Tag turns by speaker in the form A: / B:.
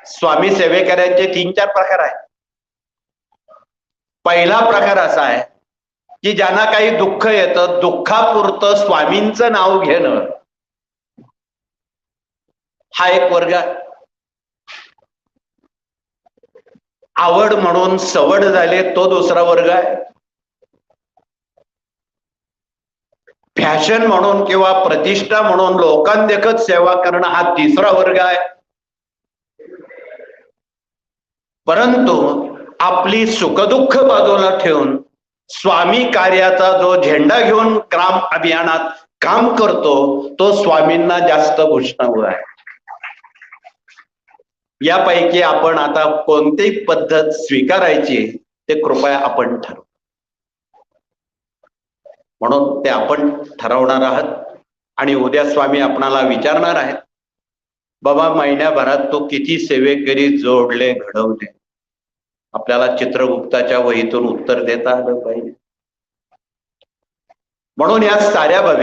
A: स्वामी सेवेकऱ्यांचे 3-4 प्रकार आहेत. पहिला प्रकार असा आहे की ज्यांना काही दुःख येतं, दुःखापुरतं स्वामींचं नाव घेणं हा एक वर्ग आहे. आवड म्हणून सवड झाले तो दुसरा वर्ग आहे. फॅशन म्हणून किंवा प्रतिष्ठा म्हणून लोकांदेखत सेवा करणं हा तिसरा वर्ग आहे. परंतु आपली सुखदुःख बाजूला ठेवून स्वामी कार्याचा जो झेंडा घेऊन ग्राम अभियानात काम करतो तो स्वामींना जास्त घुसणारा आहे. यापैकी आपण आता कोणती पद्धत स्वीकारायची ते कृपया आपण ठरवू. म्हणून ते आपण ठरवणार आहात आणि उद्या स्वामी आपणाला विचारणार आहेत, बाबा महिन्याभरात तो किती सेवेकरी जोडले घडवले. आपल्याला चित्रगुप्ताच्या वहीतून उत्तर देता आलं पाहिजे. म्हणून या साऱ्या